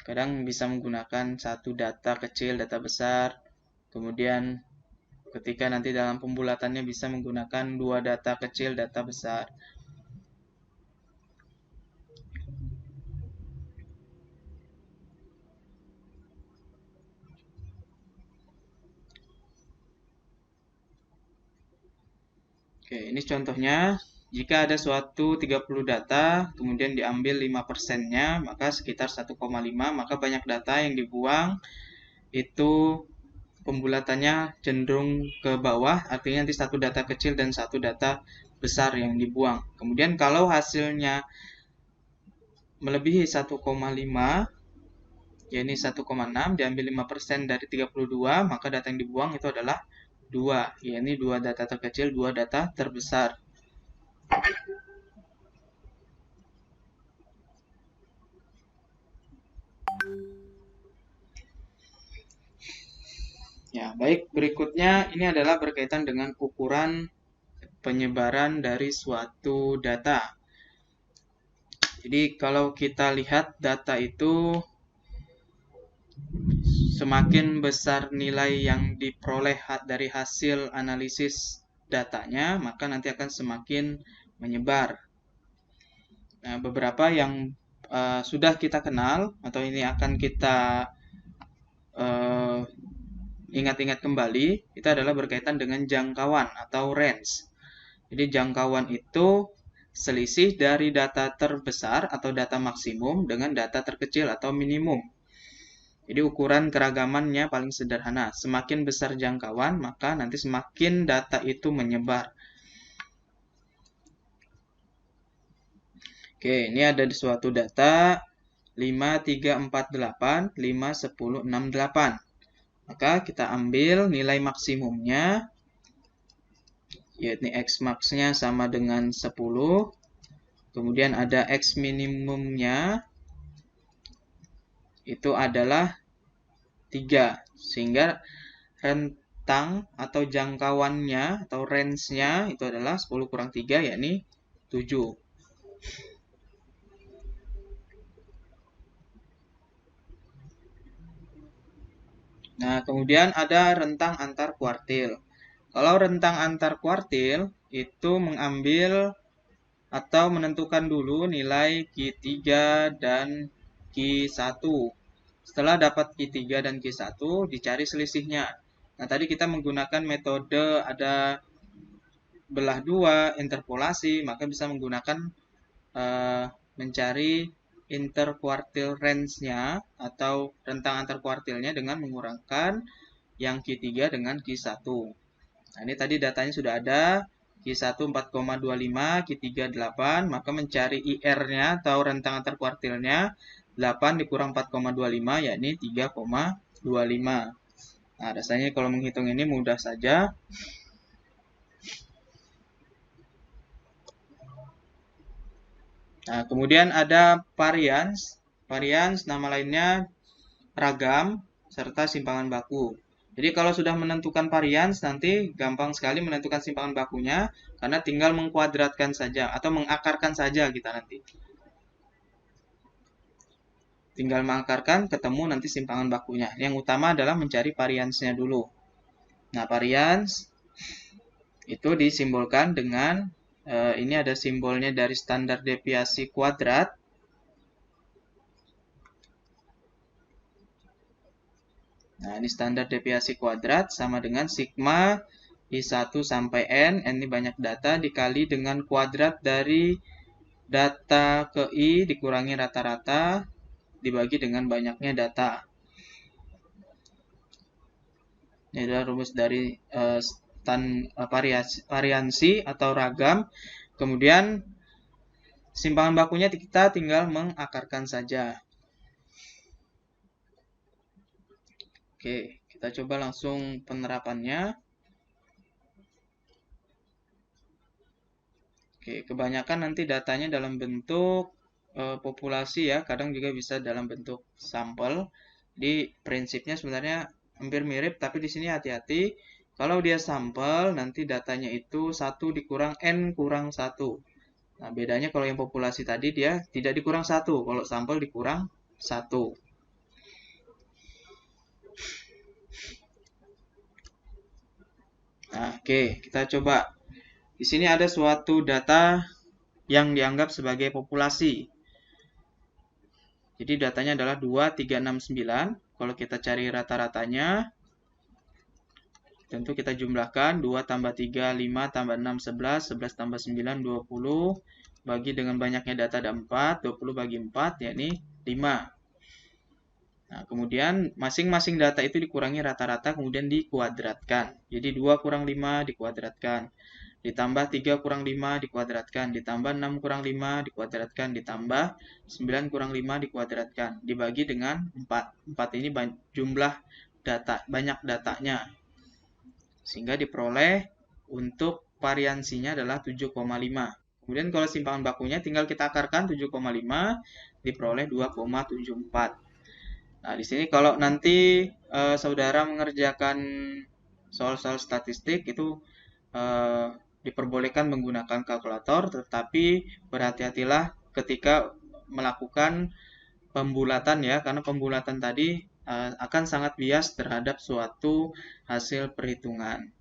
Kadang bisa menggunakan satu data kecil, data besar, kemudian ketika nanti dalam pembulatannya bisa menggunakan 2 data kecil, data besar. Oke, ini contohnya. Jika ada suatu 30 data, kemudian diambil 5%-nya, maka sekitar 1,5, maka banyak data yang dibuang, itu pembulatannya cenderung ke bawah, artinya nanti satu data kecil dan satu data besar yang dibuang. Kemudian kalau hasilnya melebihi 1,5, ya ini 1,6, diambil 5% dari 32, maka data yang dibuang itu adalah 2, ya ini 2 data terkecil, 2 data terbesar. Ya, baik, berikutnya ini adalah berkaitan dengan ukuran penyebaran dari suatu data. Jadi kalau kita lihat data itu semakin besar nilai yang diperoleh dari hasil analisis datanya, maka nanti akan semakin menyebar. Nah, beberapa yang sudah kita kenal atau ini akan kita ingat-ingat kembali, itu adalah berkaitan dengan jangkauan atau range. Jadi jangkauan itu selisih dari data terbesar atau data maksimum dengan data terkecil atau minimum. Jadi ukuran keragamannya paling sederhana. Semakin besar jangkauan, maka nanti semakin data itu menyebar. Oke, ini ada di suatu data 5, 3, 4, 8, 5, 10, 6, 8. Maka kita ambil nilai maksimumnya, yaitu X max-nya sama dengan 10. Kemudian ada X minimumnya, itu adalah 3. Sehingga rentang atau jangkauannya atau range-nya itu adalah 10 kurang 3, yakni 7. Nah, kemudian ada rentang antar kuartil. Kalau rentang antar kuartil itu mengambil atau menentukan dulu nilai Q3 dan Q1. Setelah dapat Q3 dan Q1, dicari selisihnya. Nah, tadi kita menggunakan metode ada belah dua, interpolasi, maka bisa menggunakan mencari interkuartil range-nya atau rentang antar kuartilnya dengan mengurangkan yang Q3 dengan Q1. Nah, ini tadi datanya sudah ada. Q1 4,25, Q3 8, maka mencari IR-nya atau rentang antar kuartilnya 8 dikurang 4,25 yakni 3,25. Nah, rasanya kalau menghitung ini mudah saja. Nah, kemudian ada varians. Varians nama lainnya ragam serta simpangan baku. Jadi kalau sudah menentukan varians nanti gampang sekali menentukan simpangan bakunya karena tinggal mengkuadratkan saja atau mengakarkan saja kita nanti. Tinggal mengakarkan ketemu nanti simpangan bakunya. Yang utama adalah mencari variansnya dulu. Nah, varians itu disimbolkan dengan ini ada simbolnya dari standar deviasi kuadrat. Nah, ini standar deviasi kuadrat sama dengan sigma I1 sampai N ini banyak data, dikali dengan kuadrat dari data ke I dikurangi rata-rata, dibagi dengan banyaknya data. Ini adalah rumus dari variansi atau ragam. Kemudian simpangan bakunya kita tinggal mengakarkan saja. Oke, kita coba langsung penerapannya. Oke, kebanyakan nanti datanya dalam bentuk populasi ya, kadang juga bisa dalam bentuk sampel. Di prinsipnya sebenarnya hampir mirip, tapi di sini hati-hati. Kalau dia sampel, nanti datanya itu 1 dikurang N kurang 1. Nah, bedanya kalau yang populasi tadi dia tidak dikurang 1, kalau sampel dikurang 1. Nah, oke, kita coba. Di sini ada suatu data yang dianggap sebagai populasi. Jadi datanya adalah 2369. Kalau kita cari rata-ratanya, tentu kita jumlahkan 2 tambah 3, 5 tambah 6, 11, 11 tambah 9, 20. Bagi dengan banyaknya data ada 4, 20 bagi 4, yakni 5. Nah, kemudian masing-masing data itu dikurangi rata-rata, kemudian dikuadratkan. Jadi 2 kurang 5 dikuadratkan. Ditambah 3 kurang 5 dikuadratkan. Ditambah 6 kurang 5 dikuadratkan. Ditambah 9 kurang 5 dikuadratkan. Dibagi dengan 4. 4 ini jumlah data, banyak datanya. Sehingga diperoleh untuk variansinya adalah 7,5. Kemudian kalau simpangan bakunya tinggal kita akarkan 7,5 diperoleh 2,74. Nah, di sini kalau nanti saudara mengerjakan soal-soal statistik itu diperbolehkan menggunakan kalkulator, tetapi berhati-hatilah ketika melakukan pembulatan ya, karena pembulatan tadi akan sangat bias terhadap suatu hasil perhitungan.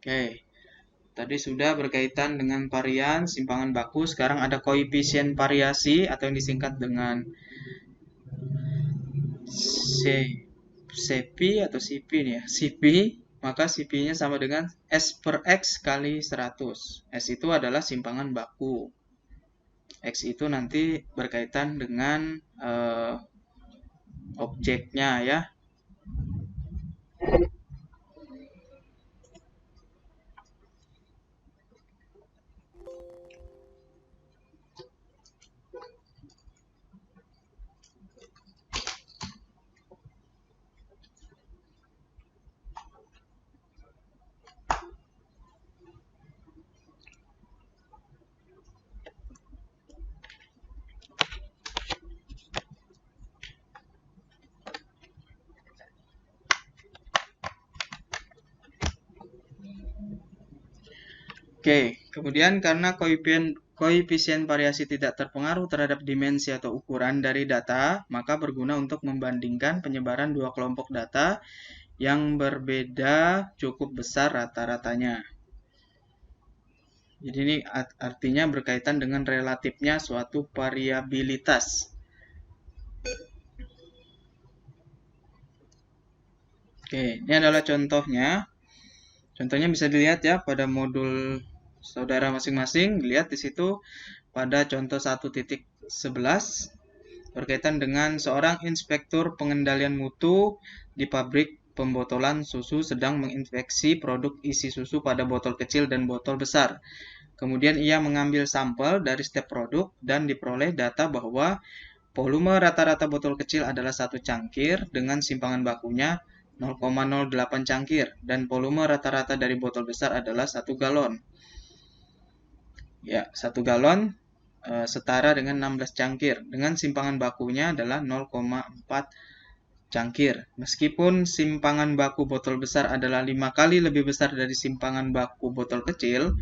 Oke, tadi sudah berkaitan dengan varian simpangan baku. Sekarang ada koefisien variasi atau yang disingkat dengan CP atau CP nih ya, CP, maka CP-nya sama dengan S per X kali 100. S itu adalah simpangan baku. X itu nanti berkaitan dengan objeknya ya. Oke, kemudian karena koefisien variasi tidak terpengaruh terhadap dimensi atau ukuran dari data, maka berguna untuk membandingkan penyebaran dua kelompok data yang berbeda cukup besar rata-ratanya. Jadi ini artinya berkaitan dengan relatifnya suatu variabilitas. Oke, ini adalah contohnya. Contohnya bisa dilihat ya pada modul saudara masing-masing. Dilihat di situ pada contoh 1.11 berkaitan dengan seorang inspektur pengendalian mutu di pabrik pembotolan susu sedang menginspeksi produk isi susu pada botol kecil dan botol besar. Kemudian ia mengambil sampel dari setiap produk dan diperoleh data bahwa volume rata-rata botol kecil adalah 1 cangkir dengan simpangan bakunya 0,08 cangkir dan volume rata-rata dari botol besar adalah 1 galon. Ya, 1 galon setara dengan 16 cangkir dengan simpangan bakunya adalah 0,4 cangkir. Meskipun simpangan baku botol besar adalah 5 kali lebih besar dari simpangan baku botol kecil,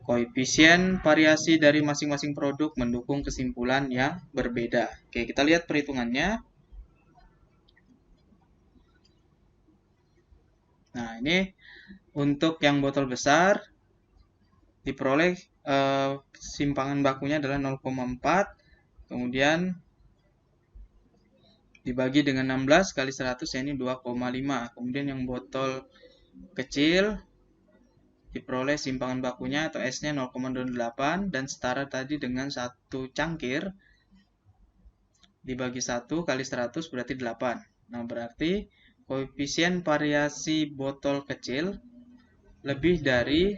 koefisien variasi dari masing-masing produk mendukung kesimpulan yang berbeda. Oke, kita lihat perhitungannya. Nah, ini untuk yang botol besar diperoleh simpangan bakunya adalah 0,4, kemudian dibagi dengan 16 kali 100, ya ini 2,5. Kemudian yang botol kecil diperoleh simpangan bakunya atau S-nya 0,28 dan setara tadi dengan 1 cangkir dibagi 1 kali 100 berarti 8. Nah, berarti koefisien variasi botol kecil lebih dari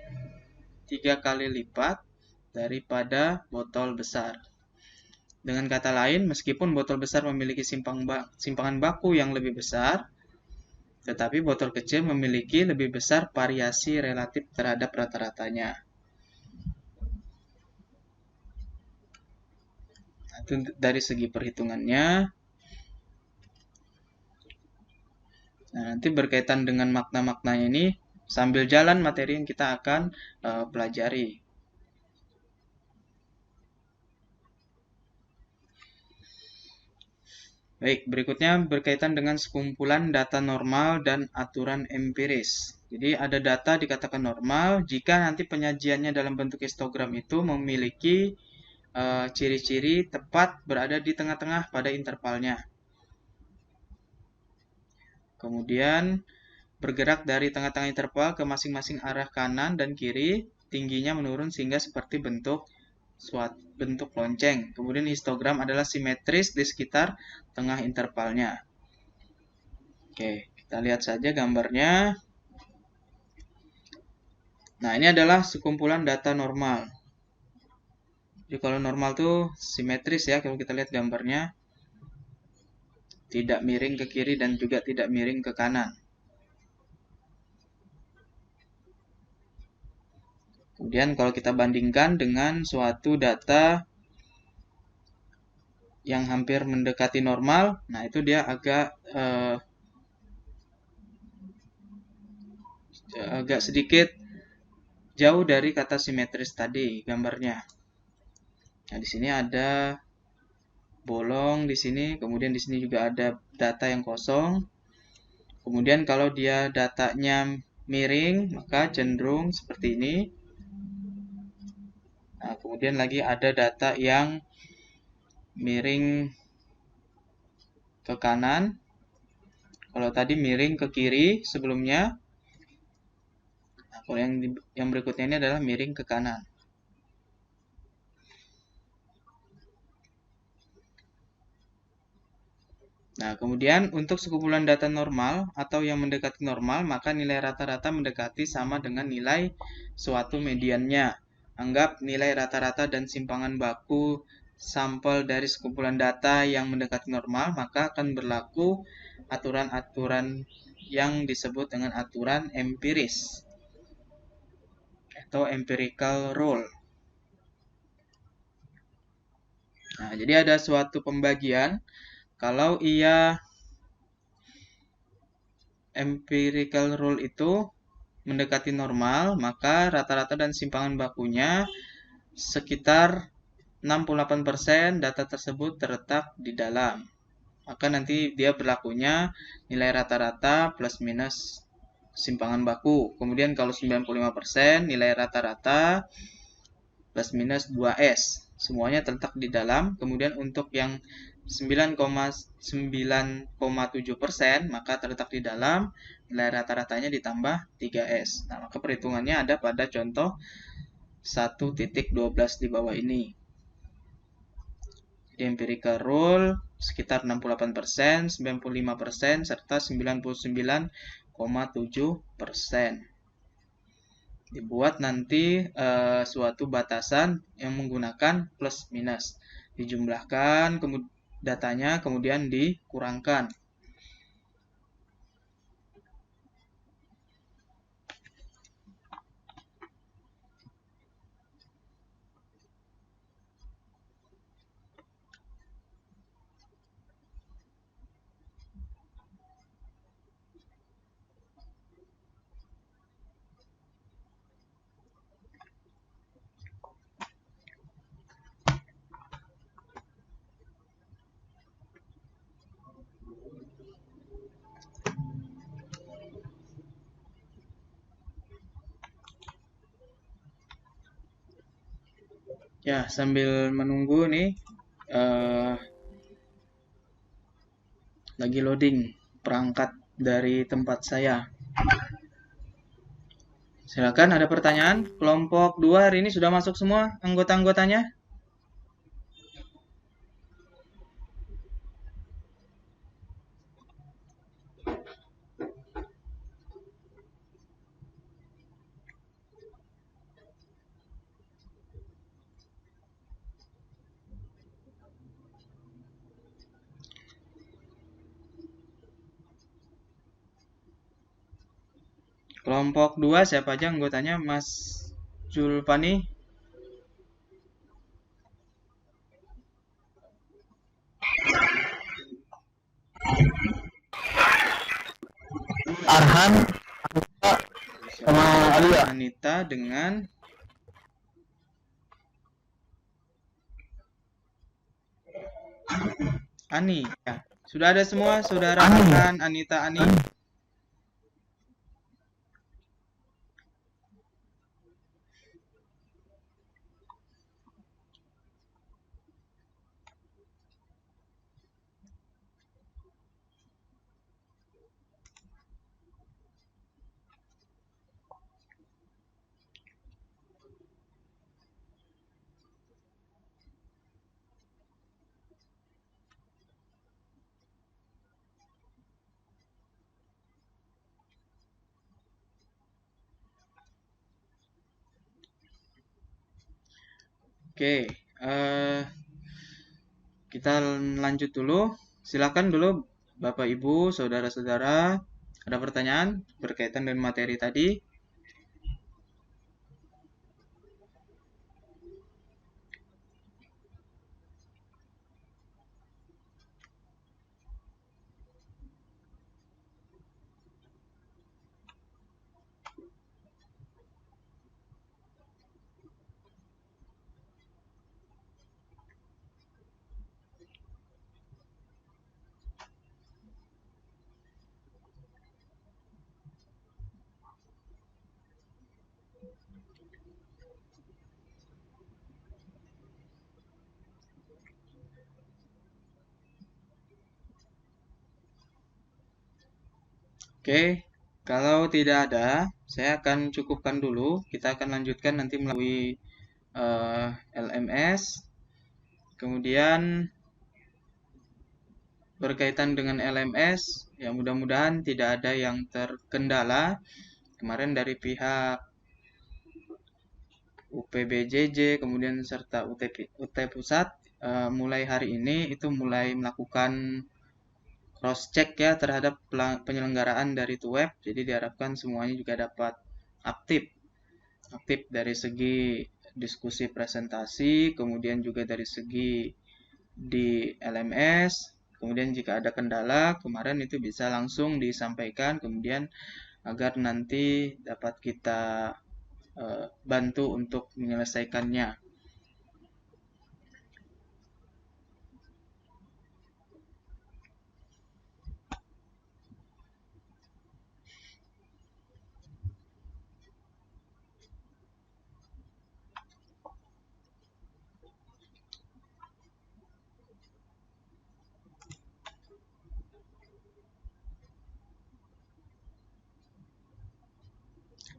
3 kali lipat daripada botol besar. Dengan kata lain, meskipun botol besar memiliki simpangan baku yang lebih besar, tetapi botol kecil memiliki lebih besar variasi relatif terhadap rata-ratanya. Nah, itu dari segi perhitungannya. Nah, nanti berkaitan dengan makna-maknanya ini, sambil jalan materi yang kita akan pelajari. Baik, berikutnya berkaitan dengan sekumpulan data normal dan aturan empiris. Jadi ada data dikatakan normal jika nanti penyajiannya dalam bentuk histogram itu memiliki ciri-ciri tepat berada di tengah-tengah pada intervalnya. Kemudian bergerak dari tengah-tengah interval ke masing-masing arah kanan dan kiri, tingginya menurun sehingga seperti bentuk lonceng. Kemudian histogram adalah simetris di sekitar tengah intervalnya. Oke, kita lihat saja gambarnya. Nah, ini adalah sekumpulan data normal. Jadi kalau normal tuh simetris ya, kalau kita lihat gambarnya. Tidak miring ke kiri dan juga tidak miring ke kanan. Kemudian kalau kita bandingkan dengan suatu data yang hampir mendekati normal, nah itu dia agak sedikit jauh dari kata simetris tadi gambarnya. Nah, di sini ada bolong di sini, kemudian di sini juga ada data yang kosong. Kemudian kalau dia datanya miring, maka cenderung seperti ini. Nah, kemudian lagi ada data yang miring ke kanan. Kalau tadi miring ke kiri sebelumnya. Nah, kalau yang berikutnya ini adalah miring ke kanan. Nah, kemudian untuk sekumpulan data normal atau yang mendekati normal, maka nilai rata-rata mendekati sama dengan nilai suatu mediannya. Anggap nilai rata-rata dan simpangan baku sampel dari sekumpulan data yang mendekati normal, maka akan berlaku aturan-aturan yang disebut dengan aturan empiris atau empirical rule. Nah, jadi ada suatu pembagian. Kalau ia empirical rule itu mendekati normal, maka rata-rata dan simpangan bakunya sekitar 68% data tersebut terletak di dalam. Maka nanti dia berlakunya nilai rata-rata plus minus simpangan baku. Kemudian kalau 95% nilai rata-rata plus minus 2S. Semuanya terletak di dalam. Kemudian untuk yang 9,7% maka terletak di dalam, nilai rata-ratanya ditambah 3S. Nah, maka perhitungannya ada pada contoh 1.12 di bawah ini. Jadi empirical rule sekitar 68%, 95%, serta 99,7%. Dibuat nanti suatu batasan yang menggunakan plus minus. Dijumlahkan datanya, kemudian dikurangkan. Ya, sambil menunggu nih, lagi loading perangkat dari tempat saya. Silakan, ada pertanyaan? Kelompok 2 hari ini sudah masuk semua anggota-anggotanya? Kelompok 2 siapa aja anggotanya? Mas Julpani?
Arhan sama Alia.
Anita dengan Ani. Ya. Sudah ada semua, saudara Arhan, Anita, Ani. Oke, kita lanjut dulu. Silakan dulu Bapak Ibu, saudara-saudara, ada pertanyaan berkaitan dengan materi tadi? Oke, kalau tidak ada, saya akan cukupkan dulu. Kita akan lanjutkan nanti melalui LMS. Kemudian berkaitan dengan LMS, ya mudah-mudahan tidak ada yang terkendala. Kemarin dari pihak UPBJJ, kemudian serta UT Pusat, mulai hari ini itu mulai melakukan cross check ya terhadap penyelenggaraan dari TUWEB. Jadi diharapkan semuanya juga dapat aktif dari segi diskusi presentasi, kemudian juga dari segi di LMS. Kemudian jika ada kendala kemarin itu bisa langsung disampaikan, kemudian agar nanti dapat kita bantu untuk menyelesaikannya.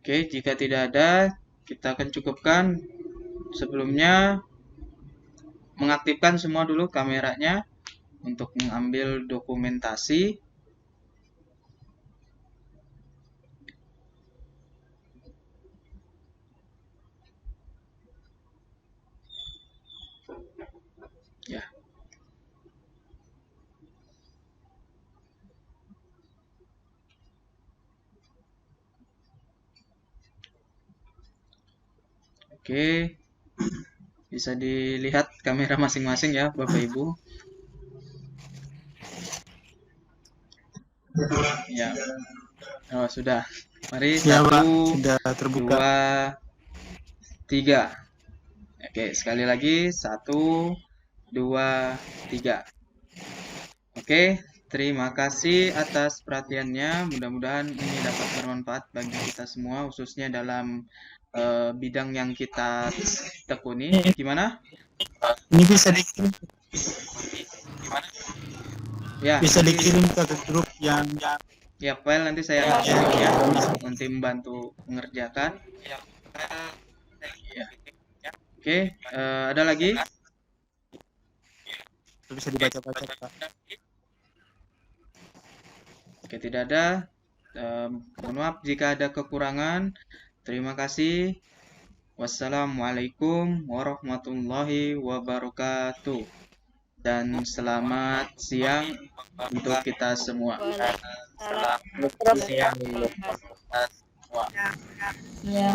Oke, jika tidak ada, kita akan cukupkan. Sebelumnya, mengaktifkan semua dulu kameranya untuk mengambil dokumentasi. Ya. Oke. Bisa dilihat kamera masing-masing ya, Bapak Ibu. Ya. Oh, sudah. Mari
Ya, Pak.
1,
Sudah terbuka.
2, 3. Oke, sekali lagi 1, 2, 3. Oke, terima kasih atas perhatiannya. Mudah-mudahan ini dapat bermanfaat bagi kita semua, khususnya dalam bidang yang kita tekuni. Gimana?
Ini bisa dikirim,
Ya,
bisa dikirim ke grup yang
ya, file nanti saya kirim ya. Nanti membantu mengerjakan. Ya. Oke, ada lagi?
bisa dibaca-baca, Pak.
Oke, tidak ada. Mohon maaf jika ada kekurangan. Terima kasih. Wassalamualaikum warahmatullahi wabarakatuh. Dan selamat siang untuk kita semua.
Waalaikumsalam.
Siang.
Ya.